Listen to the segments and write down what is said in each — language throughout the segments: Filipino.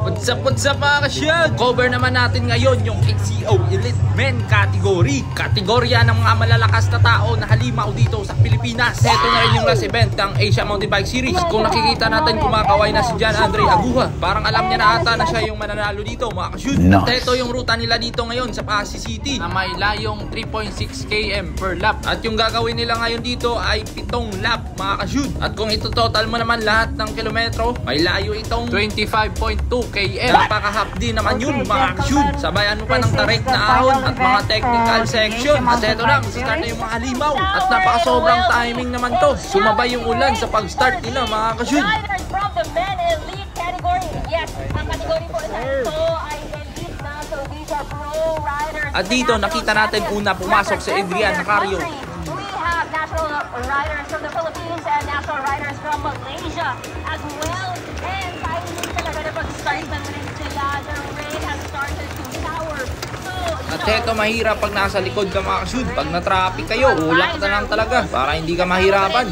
What's up mga kasyan? Cover naman natin ngayon yung XCO Elite Men category. Kategorya ng mga malalakas na tao na halimaw dito sa Pilipinas. Ito na rin yung last event ng Asia Mountain Bike Series. At kung nakikita natin kumakaway na si John Andre Aguja, parang alam niya na ata na siya yung mananalo dito mga kasyan. At ito yung ruta nila dito ngayon sa Pasig City na may layong 3.6 km per lap. At yung gagawin nila ngayon dito ay 7 lap mga kasyan. At kung ito total mo naman lahat ng kilometro, may layo itong 25.2 km. Napaka-hapdi naman yun mga kasyon. Sabayan mo pa ng tarik na ahon at mga technical section. At eto na, start na yung mga halimaw. At napaka-sobrang timing naman to. Sumabay yung ulan sa pag-start nila mga kasyon. From the men elite category. Yes, ang category po ito ay elite na. So these are pro riders. At dito nakita natin una pumasok si Adrian Nacario. We have national riders from the Philippines and national riders from Malaysia as well. And timing talaga na pag-start na rin sila. The rain has started to shower. So, at eto mahirap pag nasa likod ka mga kasyon. Pag na-traffic kayo, ulak na lang talaga para hindi ka mahirapan.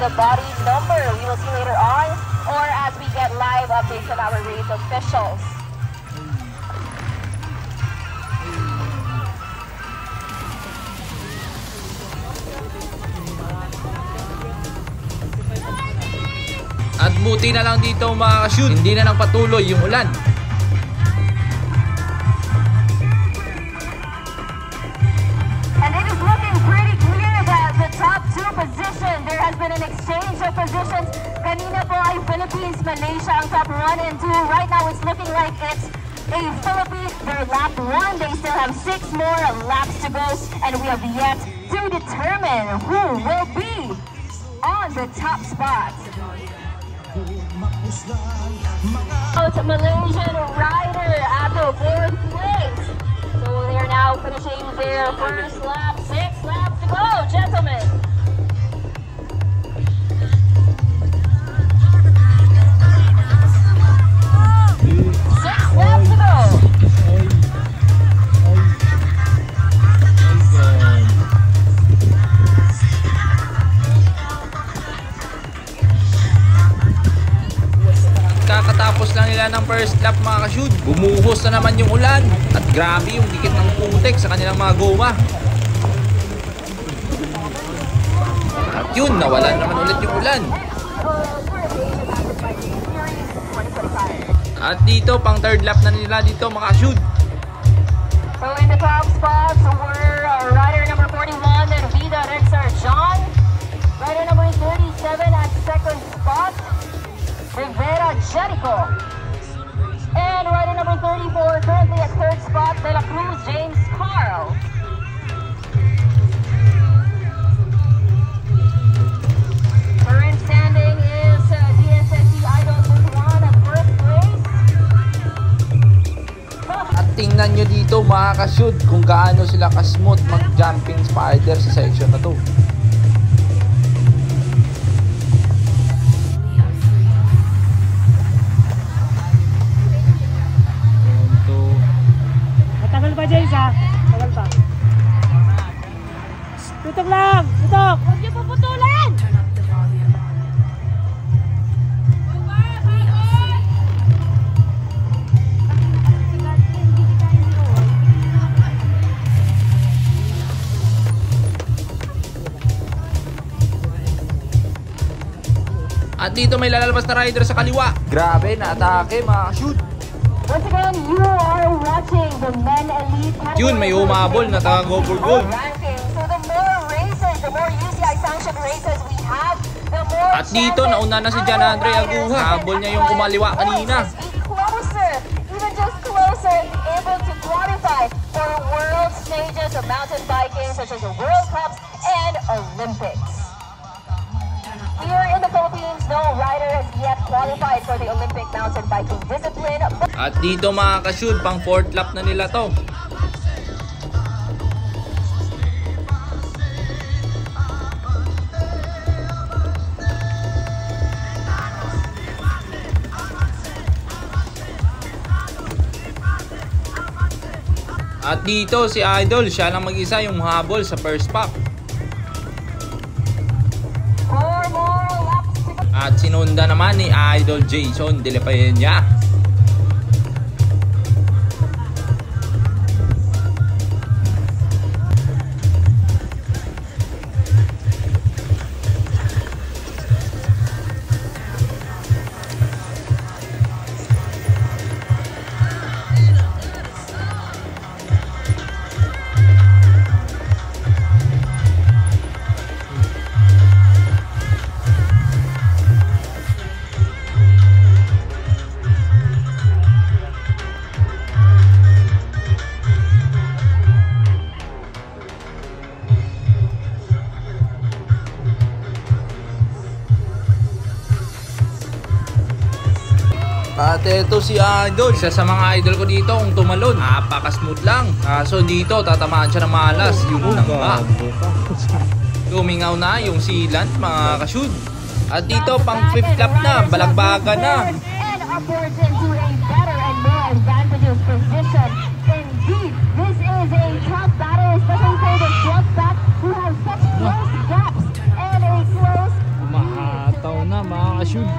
the body number we will see later on, or as we get live updates from our race officials. At buti na lang dito mga ka-shoot, hindi na nagpatuloy yung ulan. And it is looking pretty clear that the top two position, there has been an exchange of positions. Kanina po ay Philippines, Malaysia ang top 1 and 2. Right now it's looking like it's a Philippines, their lap 1. They still have 6 more laps to go, and we have yet to determine who will be on the top spot. Malaysian rider at the 4th place. So they are now finishing their first lap. 6 laps to go, gentlemen. 6 laps to go. Kakatapos lang nila ng first lap mga ka-shoot, bumuhos na naman yung ulan at grabe yung dikit ng putek sa kanilang mga goma. At yun, nawalan naman ulit yung ulan. At dito, pang third lap na nila dito mga ka-shoot. So in the top spots were rider number 41 and Vida Rexar John. Rider number 37 at second spot, Rivera Jericho. And rider number 34, currently at third spot, De La Cruz James Carl. Current standing is DSSC Idol Butuan at first place. At tingnan nyo dito mga ka-shoot kung gaano sila ka-smooth mag-jumping spider sa section na to. Tagal pa, James, ha? Tagal pa. Tutok lang! Tutok! Huwag niyo puputulan! At dito may lalabas na rider sa kaliwa. Grabe, na-atake mga ka-shoot. Once again, you are watching the Men Elite category. Yun, may humabol na taga-go for gold. Ranking. So the more races, the more UCI sanctioned races we have, the more At dito, nauna na si John Andre Aguja. Habol niya yung kumaliwa kanina. Be closer, even just closer, able to qualify for world stages of mountain biking such as the World Cups and Olympics. Philippines, no rider has yet qualified for the Olympic mountain biking discipline. At dito mga ka-shoot, pang 4th lap na nila to. At dito si Idol, siya lang mag-isa yung habol sa first pack. 4 more laps to go. At sinunda naman ni Idol Jason De La Peña. At eto si Idol, isa sa mga idol ko dito kung tumalon. Napaka-smooth lang. Kaso dito, tatamaan siya ng malas. Yun na nga. Lumingaw na yung sealant mga ka-shoot. At dito, pang 5th lap na, balagbagan na. And upwards into a better and more advantageous position. Indeed, this is a tough battle, especially for the front back who have such close gaps and a close. Umahataw na mga ka-shoot.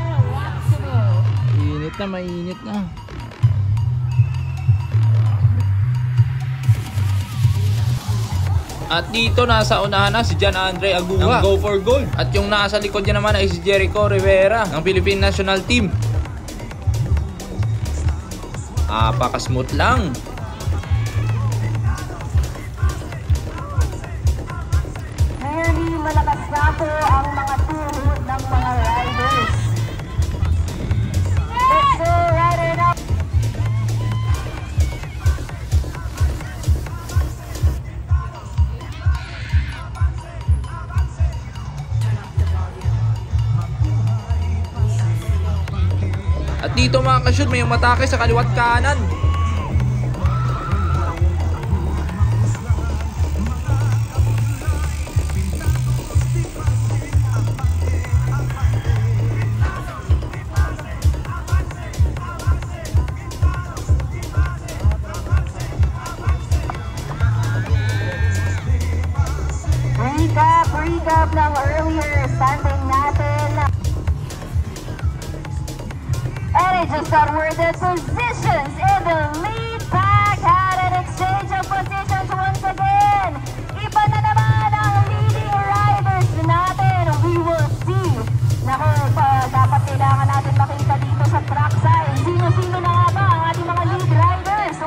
Mainit na, mainit na. At dito nasa unahan na si John Andre Aguha ng Go for Gold. At yung nasa likod niya naman ay si Jericho Rivera ng Philippine National Team. Napaka-smooth lang. Clearly, malakas na po ang mga tuhod ng mga riders. Let's go, rider now. At dito mga ka-shoot, may umatake sa kaliwat kanan. Recap ng earlier standing natin. And it just got worded positions in the lead pack. Had an exchange of positions once again. Iba na naman ang leading riders natin. We will see. Naku, dapat kailangan natin makita dito sa trackside. Sino-sino na nga ba ang ating mga lead riders?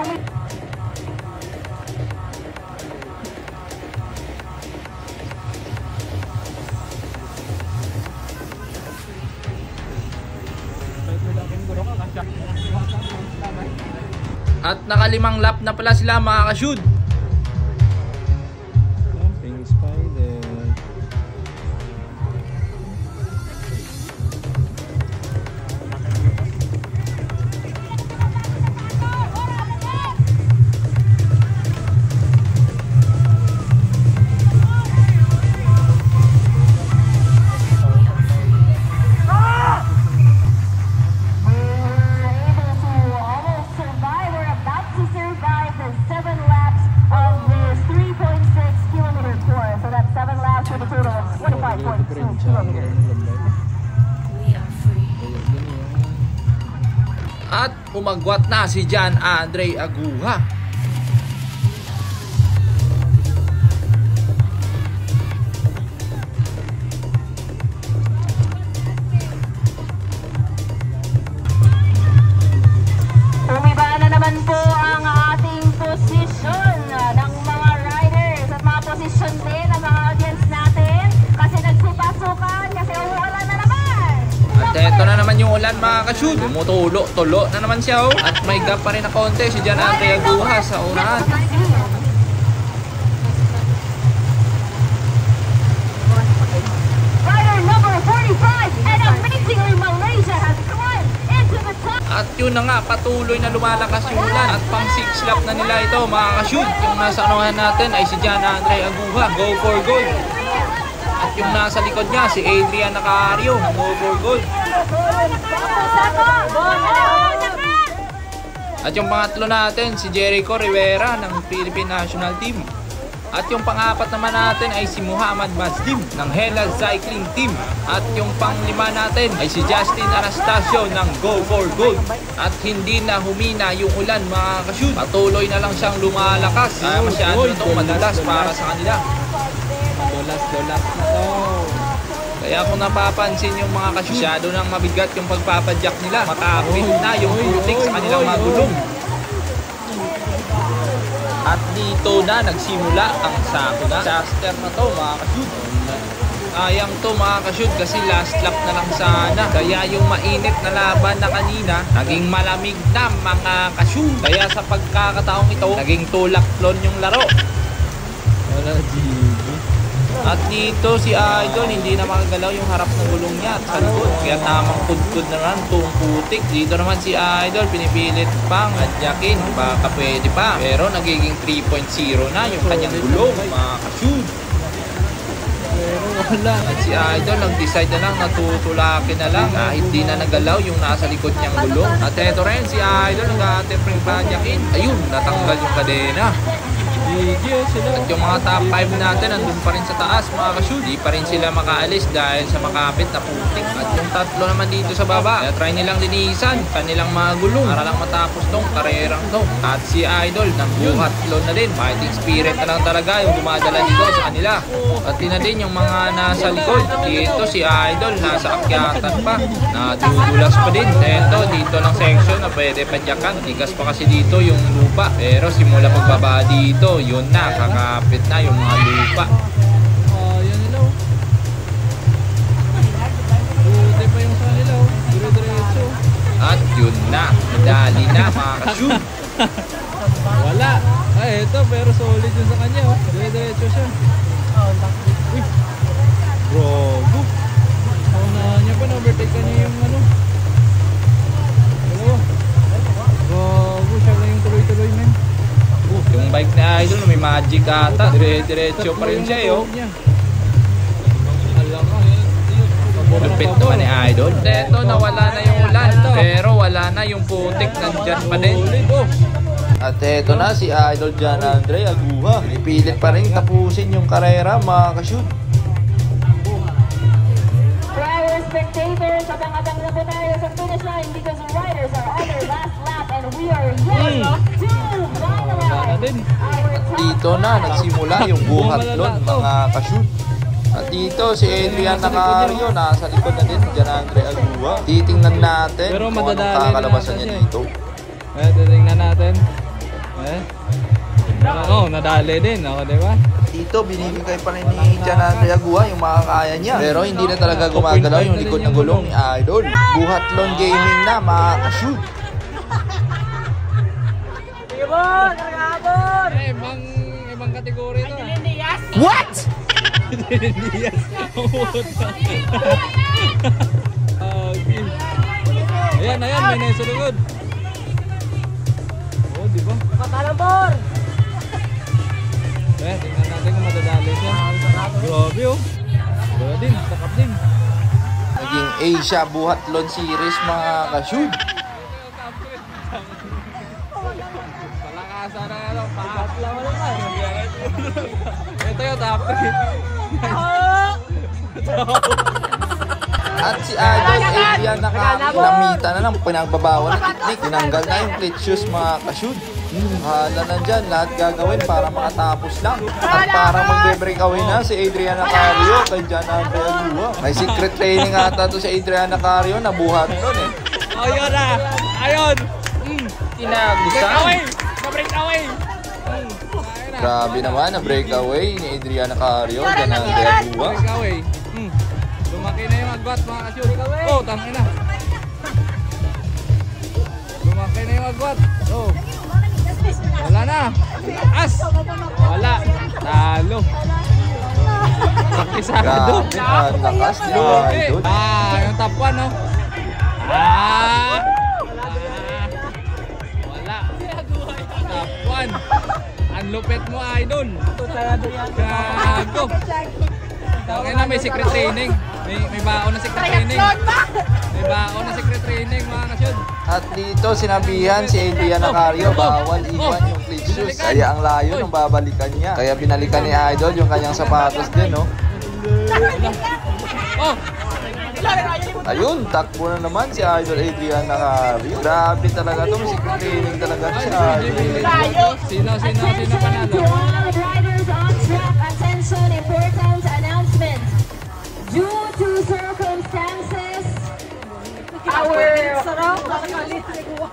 At nakalimang lap na pala sila mga ka-shoot. Pink Spider. At umagwat na si John Andre Aguha. Umiba na naman po ang ating posisyon ng mga riders at mga posisyon din ng mga audience natin kasi nagsupa-sukan kasi wala na naman. At eto na naman yung ulan mga ka-shoot. Tumutulo-tulo na naman siya oh. At may gap pa rin na konti si John Andre Aguha sa unahan. Rider number 45 and a At yun na nga, patuloy na lumalakas yung ulan. At pang 6 lap na nila ito mga ka-shoot. Yung nasa anuhan natin ay si John Andre Aguja, go for gold. At yung nasa likod niya, si Adrian Nacario, go for gold. At yung pangatlo natin, si Jericho Rivera ng Philippine National Team. At yung pang-apat naman natin ay si Muhammad Mazdim ng Hela Cycling Team. At yung pang-lima natin ay si Justin Anastasio ng Go for Gold. At hindi na humina yung ulan mga ka-shoot. Patuloy na lang siyang lumalakas. Masyado na itong madalas para sa kanila. Dolas na to. Kaya kung napapansin yung mga ka-shoot, masyado nang mabigat yung pagpapadyak nila. Makapit na yung putik sa kanilang magulong. At dito na nagsimula ang sakuna. Disaster na to mga ka-shoot. Sayang to mga ka-shoot kasi last lap na lang sana. Kaya yung mainit na laban na kanina, naging malamig na mga ka-shoot. Kaya sa pagkakataong ito, naging tulak-lon yung laro. Wala, GB. At dito si Idol hindi na makagalaw yung harap ng gulong niya at sa likod. Kaya tamang kudkud naman itong putik. Dito naman si Idol pinipilit pang adyakin. Baka pwede pa. Pero nagiging 3.0 na yung kanyang gulong mga ka-shoot. Pero wala. At si Idol nag-decide na lang natutulakin na lang kahit di na nagalaw yung nasa likod niyang gulong. At eto rin si Idol nag-attempt pa adyakin. Ayun, natanggal yung kadena. At yung mga top 5 natin nandun pa rin sa taas mga ka-shoot. Di pa rin sila makaalis dahil sa makapit na putik. At yung tatlo naman dito sa baba, kaya try nilang linisan kanilang mga gulong para lang matapos tong karerang to. At si Idol nang buhatlon na din. Fighting spirit na lang talaga yung dumadala dito sa kanila. At yun na din yung mga nasa likod. Dito si Idol nasa akyatan pa. Nadudulas pa din. Dito ng section na pwede padyakan. Tigas pa kasi dito yung lupa. Pero simula pagbaba dito, yun na, kakapit na yung mga lupa. Yan nila. Buti pa yung sa nila. Dire-diretso. At yun na, madali na mga ka-shoot. Wala. Ay, ito, pero solid yun sa kanya. Dire-diretso siya. Uy. Bro. Kaunahan niya pa, na-overtake ka niya yung ano. Dalawa. Bro, siya lang yung tuloy-tuloy, men. Yung bike na Idol may magic ata. Dire-diretso pa rin siya yo. Lupit naman ni Idol. Eto nawala na yung ulan pero wala na yung putik, nandyan pa din. At eto na si Idol John Andre Aguja. Pinipilit pa rin tapusin yung karera mga ka-shoot. For our spectators, abang-abang na po tayo sa finish line because the riders are on their last lap and we are yet to finalize. At dito na nagsimula yung buhatlon mga ka-shoot. At dito si Adrian Nacario nasa likod na din, John Andre Aguja. Titingnan natin pero kung anong kakalabasan niya dito. Titingnan natin. Nadali din ako, di ba? Dito binibigay pa rin ni John Andre Aguja yung makakaya niya. Pero hindi na talaga gumagalaw yung likod ng gulong ni Idol. Buhatlon gaming na mga ka-shoot. Ibang kategorya ito. What? Ayan, may nasa likod. Oh, di ba? Patalambor! Tingnan natin kung madadali siya. Grabe oh. Wala din, takap din. Naging Asia Buhatlon Series mga ka-shoot. Palakasan na ano, pahat lang mo naman. Ito yung top 3. At si Idol Adrian Nakamita na ng pinagbabawal na teknik. Tinanggal na yung clutch shoes mga ka-shoot. Hala na dyan, lahat gagawin para makatapos lang. At para magbe-breakaway na si Adrian Nacario kay John Andre Aguja. May secret training ata to si Adrian Nacario na buhatlon eh. Ayun na! Ayun! Tinagusan. Breakaway! Grabe naman na breakaway ni Adrian Nacario, John Andre Aguja. Breakaway! Lumaki na yung agwat mga ka-shoot. Oh, tangin na! Lumaki na yung agwat. Oh. Wala na! As! Wala! Talo! Sakisado! Grabe, ang lakas ni Idol. Yung top 1 no? naman. Ang lupet mo, idol. Gago. Okay na, may secret training. May baon na secret training. May baon na secret training, mga kasyod. At dito sinabihan si Adrian Nacario, bawal iwan yung cleat shoes. Kaya ang layo nung babalikan niya. Kaya binalikan ni Idol yung kanyang sapatos din, no? Oh! Ayun, takbo na naman si Idol Adrian Nacario. Grabe talaga to, secret training talaga si Idol. Sino Attention panalo? to all riders on track. Attention, important announcement. Due to circumstances,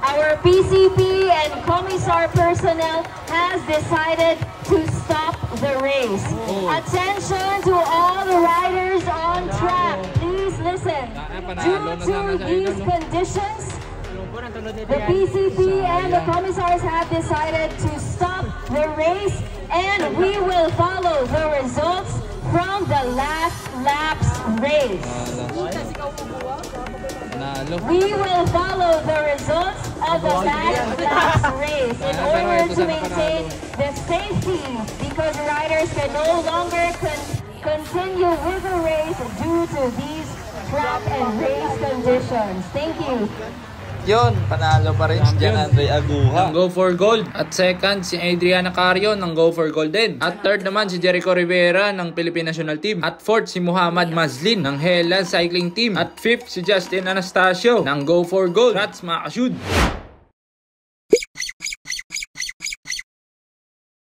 our PCP and Commissar personnel has decided to stop the race. Attention to all the riders on track. Please listen. Due to these conditions, the PCP and the Commissars have decided to stop the race, and we will follow the results from the last lap's race. We will follow the results of the last lap's race in order to maintain the safety, because riders can no longer continue with the race due to these track and race conditions. Thank you. Yun, panalo pa rin si John Andre Aguja Ng Go for Gold. At second, si Adrian Nacario ng Go for Gold din. At third naman, si Jericho Rivera ng Philippine National Team. At fourth, si Muhammad Mazlin ng Hela Cycling Team. At fifth, si Justin Anastasio ng Go for Gold. Congrats mga kasyud!